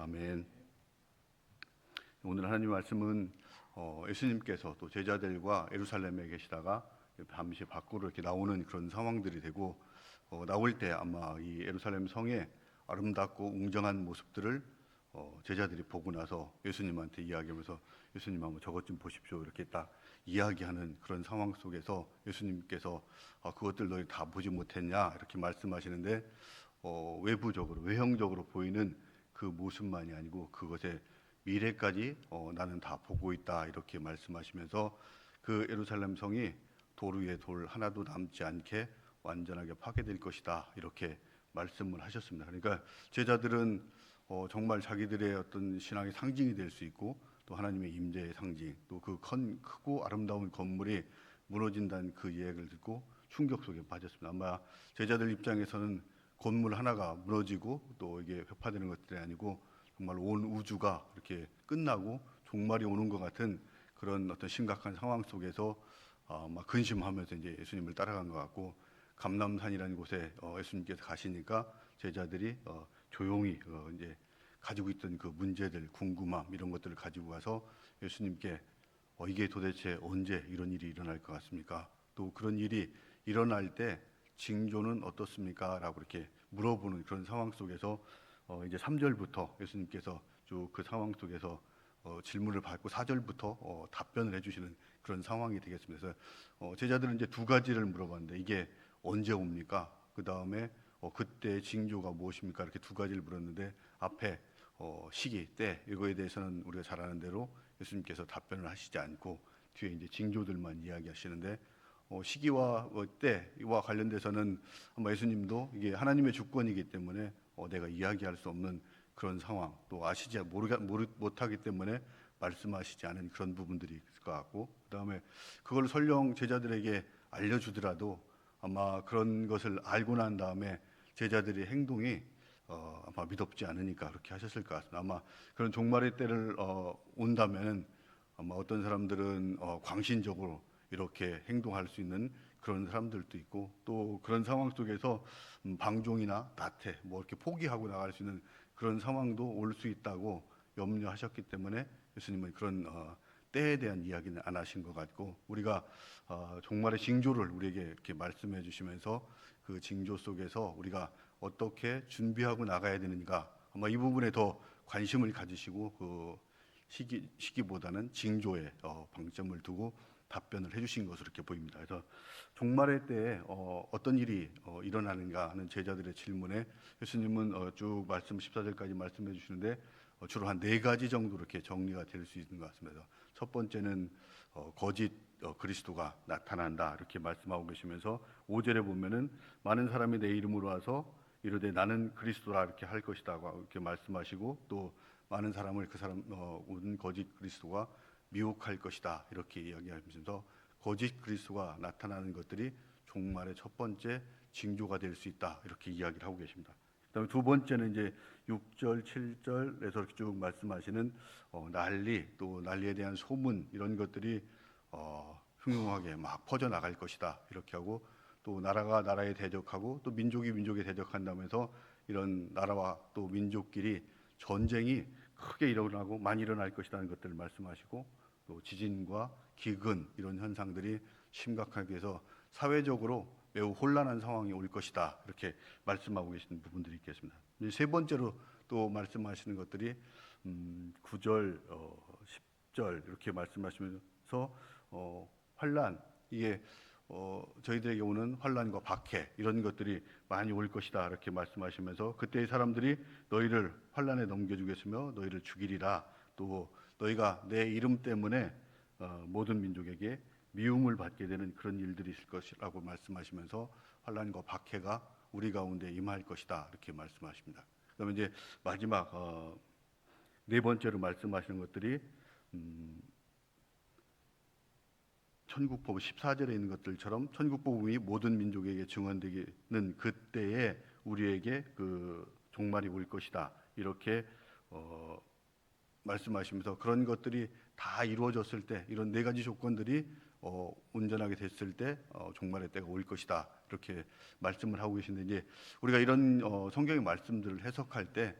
아멘. 오늘 하나님 말씀은 예수님께서 또 제자들과 예루살렘에 계시다가 잠시 밖으로 이렇게 나오는 그런 상황들이 되고 나올 때 아마 이 예루살렘 성의 아름답고 웅장한 모습들을 제자들이 보고 나서 예수님한테 이야기하면서 예수님 한번 저것 좀 보십시오 이렇게 딱 이야기하는 그런 상황 속에서 예수님께서 그것들 너희 다 보지 못했냐 이렇게 말씀하시는데 외부적으로 외형적으로 보이는 그 모습만이 아니고 그것의 미래까지 나는 다 보고 있다 이렇게 말씀하시면서 그 예루살렘 성이 돌 위에 돌 하나도 남지 않게 완전하게 파괴될 것이다 이렇게 말씀을 하셨습니다. 그러니까 제자들은 정말 자기들의 어떤 신앙의 상징이 될 수 있고 또 하나님의 임재의 상징 또 그 크고 아름다운 건물이 무너진다는 그 이야기를 듣고 충격 속에 빠졌습니다. 아마 제자들 입장에서는 건물 하나가 무너지고 또 이게 회파되는 것들이 아니고 정말 온 우주가 이렇게 끝나고 종말이 오는 것 같은 그런 어떤 심각한 상황 속에서 막 근심하면서 이제 예수님을 따라간 것 같고 감람산이라는 곳에 예수님께서 가시니까 제자들이 조용히 이제 가지고 있던 그 문제들, 궁금함 이런 것들을 가지고 가서 예수님께 이게 도대체 언제 이런 일이 일어날 것 같습니까? 또 그런 일이 일어날 때 징조는 어떻습니까? 라고 이렇게 물어보는 그런 상황 속에서 이제 3절부터 예수님께서 쭉 그 상황 속에서 질문을 받고 4절부터 답변을 해주시는 그런 상황이 되겠습니다. 그래서 제자들은 이제 두 가지를 물어봤는데 이게 언제 옵니까? 그 다음에 그때 징조가 무엇입니까? 이렇게 두 가지를 물었는데 앞에 시기, 때 이거에 대해서는 우리가 잘 아는 대로 예수님께서 답변을 하시지 않고 뒤에 이제 징조들만 이야기하시는데 시기와 때와 관련돼서는 아마 예수님도 이게 하나님의 주권이기 때문에 내가 이야기할 수 없는 그런 상황 또 아시지 못하기 때문에 말씀하시지 않은 그런 부분들이 있을 것 같고 그 다음에 그걸 설령 제자들에게 알려주더라도 아마 그런 것을 알고 난 다음에 제자들의 행동이 아마 믿op지 않으니까 그렇게 하셨을 것 같습니다. 아마 그런 종말의 때를 온다면은 아마 어떤 사람들은 광신적으로 이렇게 행동할 수 있는 그런 사람들도 있고 또 그런 상황 속에서 방종이나 나태 뭐 이렇게 포기하고 나갈 수 있는 그런 상황도 올 수 있다고 염려하셨기 때문에 예수님은 그런 때에 대한 이야기는 안 하신 것 같고 우리가 종말의 징조를 우리에게 이렇게 말씀해 주시면서 그 징조 속에서 우리가 어떻게 준비하고 나가야 되는가 아마 이 부분에 더 관심을 가지시고 그 시기보다는 징조에 방점을 두고 답변을 해주신 것으로 이렇게 보입니다. 그래서 종말의 때에 어떤 일이 일어나는가 하는 제자들의 질문에 예수님은 쭉 말씀 14절까지 말씀해 주시는데 주로 한 네 가지 정도 이렇게 정리가 될 수 있는 것 같습니다. 첫 번째는 거짓 그리스도가 나타난다 이렇게 말씀하고 계시면서 5절에 보면은 많은 사람이 내 이름으로 와서 이르되 나는 그리스도라 이렇게 할 것이다고 이렇게 말씀하시고 또 많은 사람을 그 사람 온 거짓 그리스도가 미혹할 것이다 이렇게 이야기하면서 거짓 그리스도가 나타나는 것들이 종말의 첫 번째 징조가 될 수 있다 이렇게 이야기를 하고 계십니다. 그다음에 두 번째는 이제 6절, 7절에서 이렇게 쭉 말씀하시는 난리 또 난리에 대한 소문 이런 것들이 흉흉하게 막 퍼져 나갈 것이다 이렇게 하고 또 나라가 나라에 대적하고 또 민족이 민족에 대적한다면서 이런 나라와 또 민족끼리 전쟁이 크게 일어나고 많이 일어날 것이라는 것들을 말씀하시고 또 지진과 기근 이런 현상들이 심각하게 해서 사회적으로 매우 혼란한 상황이 올 것이다 이렇게 말씀하고 계시는 부분들이 있겠습니다. 세 번째로 또 말씀하시는 것들이 9절, 10절 이렇게 말씀하시면서 환란 이게 저희들에게 오는 환란과 박해 이런 것들이 많이 올 것이다 이렇게 말씀하시면서 그때의 사람들이 너희를 환란에 넘겨주겠으며 너희를 죽이리라 또 너희가 내 이름 때문에 모든 민족에게 미움을 받게 되는 그런 일들이 있을 것이라고 말씀하시면서 환란과 박해가 우리 가운데 임할 것이다 이렇게 말씀하십니다. 그다음에 이제 마지막 네 번째로 말씀하시는 것들이 천국복음 14절에 있는 것들처럼 천국복음이 모든 민족에게 증언되기는 그때에 우리에게 그 종말이 올 것이다 이렇게 말씀하시면서 그런 것들이 다 이루어졌을 때 이런 네 가지 조건들이 온전하게 됐을 때 종말의 때가 올 것이다 이렇게 말씀을 하고 계신데 이제 우리가 이런 성경의 말씀들을 해석할 때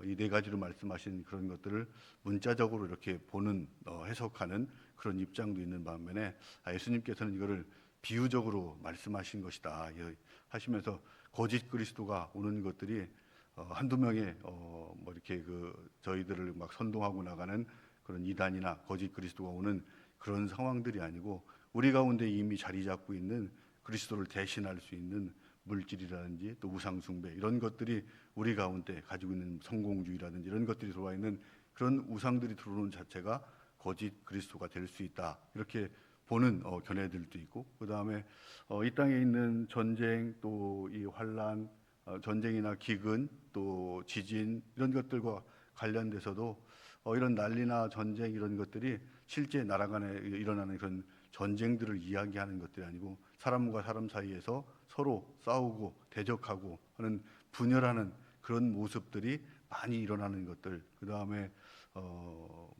이 네 가지로 말씀하신 그런 것들을 문자적으로 이렇게 보는 해석하는 그런 입장도 있는 반면에 예수님께서는 이거를 비유적으로 말씀하신 것이다 하시면서 거짓 그리스도가 오는 것들이 한두 명의 뭐 이렇게 저희들을 막 선동하고 나가는 그런 이단이나 거짓 그리스도가 오는 그런 상황들이 아니고 우리 가운데 이미 자리 잡고 있는 그리스도를 대신할 수 있는 물질이라든지 또 우상 숭배 이런 것들이 우리 가운데 가지고 있는 성공주의라든지 이런 것들이 들어와 있는 그런 우상들이 들어오는 자체가 거짓 그리스도가 될 수 있다 이렇게 보는 견해들도 있고 그 다음에 이 땅에 있는 전쟁 또 이 환란 전쟁이나 기근 또 지진 이런 것들과 관련돼서도 이런 난리나 전쟁 이런 것들이 실제 나라 간에 일어나는 그런 전쟁들을 이야기하는 것들이 아니고 사람과 사람 사이에서 서로 싸우고 대적하고 하는 분열하는 그런 모습들이 많이 일어나는 것들 그 다음에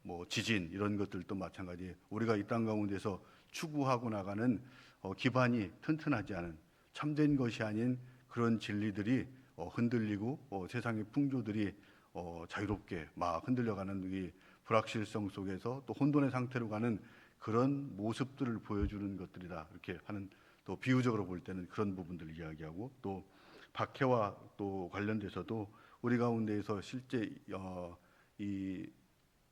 뭐 지진 이런 것들도 마찬가지예요. 우리가 이 땅 가운데서 추구하고 나가는 기반이 튼튼하지 않은 참된 것이 아닌 그런 진리들이 흔들리고 세상의 풍조들이 자유롭게 막 흔들려가는 이 불확실성 속에서 또 혼돈의 상태로 가는 그런 모습들을 보여주는 것들이다 이렇게 하는 또 비유적으로 볼 때는 그런 부분들을 이야기하고 또 박해와 또 관련돼서도 우리 가운데에서 실제 이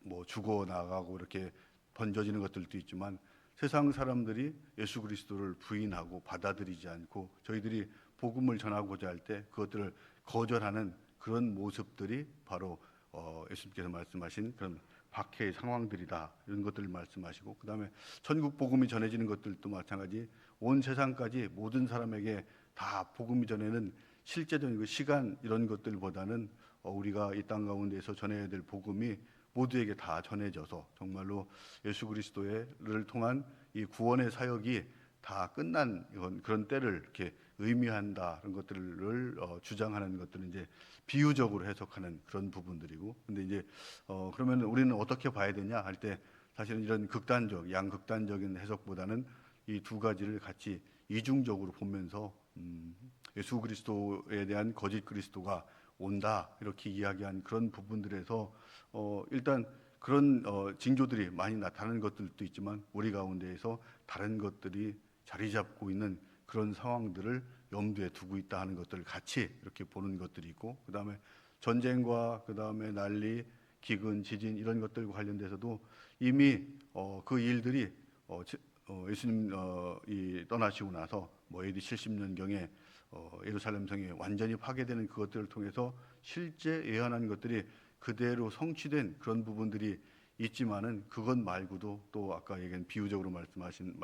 뭐 죽어 나가고 이렇게 번져지는 것들도 있지만 세상 사람들이 예수 그리스도를 부인하고 받아들이지 않고 저희들이 복음을 전하고자 할 때 그것들을 거절하는 그런 모습들이 바로 예수님께서 말씀하신 그런 박해의 상황들이다 이런 것들을 말씀하시고 그 다음에 천국 복음이 전해지는 것들도 마찬가지 온 세상까지 모든 사람에게 다 복음이 전에는 실제적인 그 시간 이런 것들보다는 우리가 이 땅 가운데서 전해야 될 복음이 모두에게 다 전해져서 정말로 예수 그리스도를 통한 이 구원의 사역이 다 끝난 그런 때를 이렇게 의미한다 그런 것들을 주장하는 것들은 이제 비유적으로 해석하는 그런 부분들이고 근데 이제 그러면 우리는 어떻게 봐야 되냐 할 때 사실은 이런 양극단적인 해석보다는 이 두 가지를 같이 이중적으로 보면서 예수 그리스도에 대한 거짓 그리스도가 온다 이렇게 이야기한 그런 부분들에서 일단 그런 징조들이 많이 나타나는 것들도 있지만 우리 가운데에서 다른 것들이 자리 잡고 있는 그런 상황들을 염두에 두고 있다 하는 것들을 같이 이렇게 보는 것들이 있고 그 다음에 전쟁과 그 다음에 난리, 기근, 지진 이런 것들과 관련돼서도 이미 그 일들이 예수님 떠나시고 나서 뭐 AD 70년경에 예루살렘 성이 완전히 파괴되는 그것들을 통해서 실제 예언한 것들이 그대로 성취된 그런 부분들이 있지만은 그것 말고도 또 아까 얘기한 비유적으로 말씀하신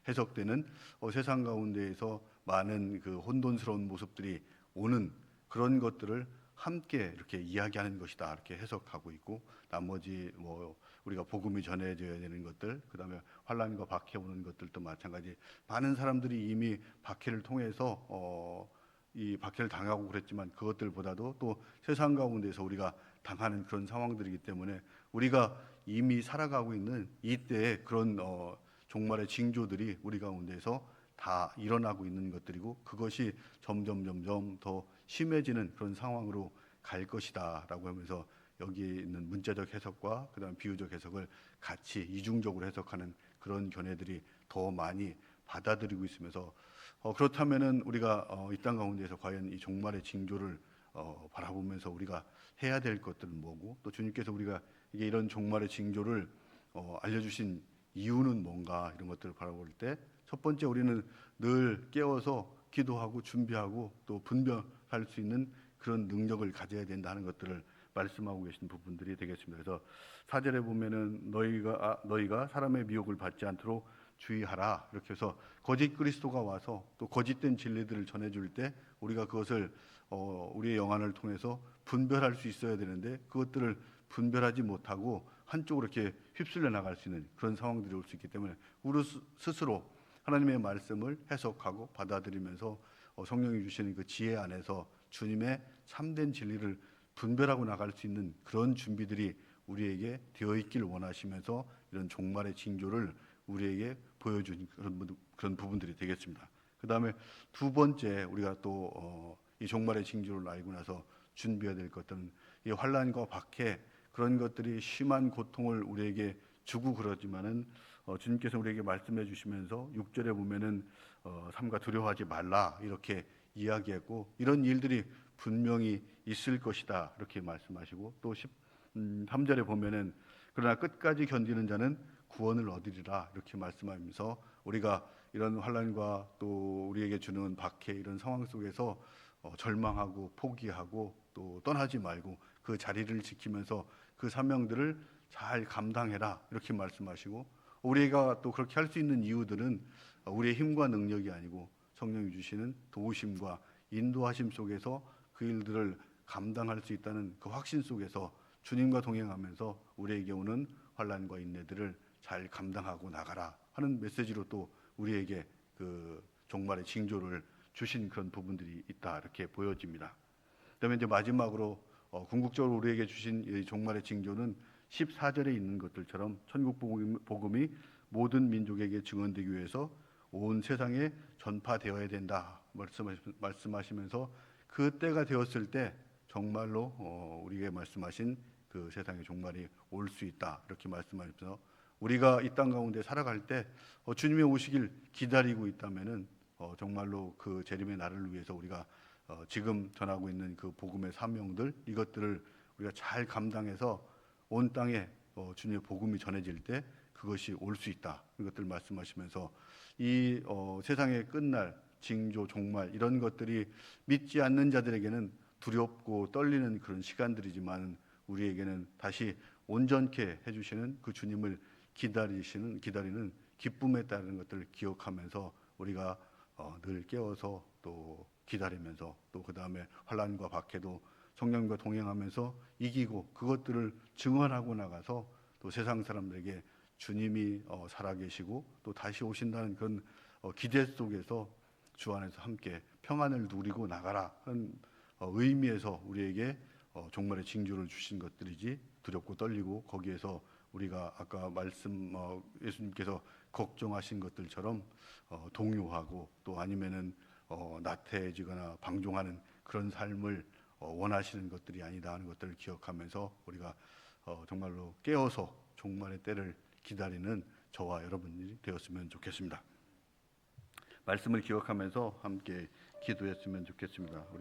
해석되는 세상 가운데에서 많은 그 혼돈스러운 모습들이 오는 그런 것들을 함께 이렇게 이야기하는 것이다 이렇게 해석하고 있고 나머지 뭐 우리가 복음이 전해져야 되는 것들 그다음에 환란과 박해 오는 것들도 마찬가지 많은 사람들이 이미 박해를 통해서 이 박해를 당하고 그랬지만 그것들보다도 또 세상 가운데서 우리가 당하는 그런 상황들이기 때문에 우리가 이미 살아가고 있는 이때의 그런 종말의 징조들이 우리 가운데서 다 일어나고 있는 것들이고 그것이 점점 더 심해지는 그런 상황으로 갈 것이다라고 하면서 여기 있는 문자적 해석과 그다음 비유적 해석을 같이 이중적으로 해석하는 그런 견해들이 더 많이 받아들이고 있으면서 그렇다면은 우리가 이 땅 가운데서 과연 이 종말의 징조를 바라보면서 우리가 해야 될 것들은 뭐고 또 주님께서 우리가 이게 이런 종말의 징조를 알려주신 이유는 뭔가 이런 것들을 바라볼 때 첫 번째 우리는 늘 깨어서 기도하고 준비하고 또 분별할 수 있는 그런 능력을 가져야 된다는 것들을 말씀하고 계신 부분들이 되겠습니다. 그래서 4절에 보면은 너희가 사람의 미혹을 받지 않도록 주의하라 이렇게 해서 거짓 그리스도가 와서 또 거짓된 진리들을 전해줄 때 우리가 그것을 우리의 영안을 통해서 분별할 수 있어야 되는데 그것들을 분별하지 못하고 한쪽으로 이렇게 휩쓸려 나갈 수 있는 그런 상황들이 올 수 있기 때문에 우리 스스로 하나님의 말씀을 해석하고 받아들이면서 성령이 주시는 그 지혜 안에서 주님의 참된 진리를 분별하고 나갈 수 있는 그런 준비들이 우리에게 되어 있기를 원하시면서 이런 종말의 징조를 우리에게 보여준 그런 부분들이 되겠습니다. 그 다음에 두 번째 우리가 또 이 종말의 징조를 알고 나서 준비해야 될 것들은 이 환난과 박해 그런 것들이 심한 고통을 우리에게 주고 그러지만은 주님께서 우리에게 말씀해 주시면서 6절에 보면은 삼가 두려워하지 말라 이렇게 이야기했고 이런 일들이 분명히 있을 것이다 이렇게 말씀하시고 또 3절에 보면은 그러나 끝까지 견디는 자는 구원을 얻으리라 이렇게 말씀하면서 우리가 이런 환난과 또 우리에게 주는 박해 이런 상황 속에서 절망하고 포기하고 또 떠나지 말고 그 자리를 지키면서 그 사명들을 잘 감당해라 이렇게 말씀하시고 우리가 또 그렇게 할 수 있는 이유들은 우리의 힘과 능력이 아니고 성령이 주시는 도우심과 인도하심 속에서 그 일들을 감당할 수 있다는 그 확신 속에서 주님과 동행하면서 우리에게 오는 환난과 인내들을 잘 감당하고 나가라 하는 메시지로 또 우리에게 그 종말의 징조를 주신 그런 부분들이 있다 이렇게 보여집니다. 그다음에 이제 마지막으로 궁극적으로 우리에게 주신 이 종말의 징조는 14절에 있는 것들처럼 천국 복음이 모든 민족에게 증언되기 위해서 온 세상에 전파되어야 된다 말씀하시면서 그 때가 되었을 때 정말로 우리에게 말씀하신 그 세상의 종말이 올 수 있다 이렇게 말씀하시면서 우리가 이 땅 가운데 살아갈 때 주님의 오시길 기다리고 있다면은 정말로 그 재림의 날을 위해서 우리가 지금 전하고 있는 그 복음의 사명들 이것들을 우리가 잘 감당해서 온 땅에 주님의 복음이 전해질 때 그것이 올 수 있다 이것들 말씀하시면서 이 세상의 끝날 징조 종말 이런 것들이 믿지 않는 자들에게는 두렵고 떨리는 그런 시간들이지만 우리에게는 다시 온전케 해주시는 그 주님을 기다리는 기쁨에 따르는 것들을 기억하면서 우리가 늘 깨어서 또 기다리면서 또 그 다음에 환난과 박해도 성령과 동행하면서 이기고 그것들을 증언하고 나가서 또 세상 사람들에게 주님이 살아계시고 또 다시 오신다는 그런 기대 속에서 주 안에서 함께 평안을 누리고 나가라 하는 의미에서 우리에게 종말의 징조를 주신 것들이지 두렵고 떨리고 거기에서 우리가 아까 예수님께서 걱정하신 것들처럼 동요하고 또 아니면은 나태해지거나 방종하는 그런 삶을 원하시는 것들이 아니다 하는 것들을 기억하면서 우리가 정말로 깨어서 종말의 때를 기다리는 저와 여러분들이 되었으면 좋겠습니다. 말씀을 기억하면서 함께 기도했으면 좋겠습니다.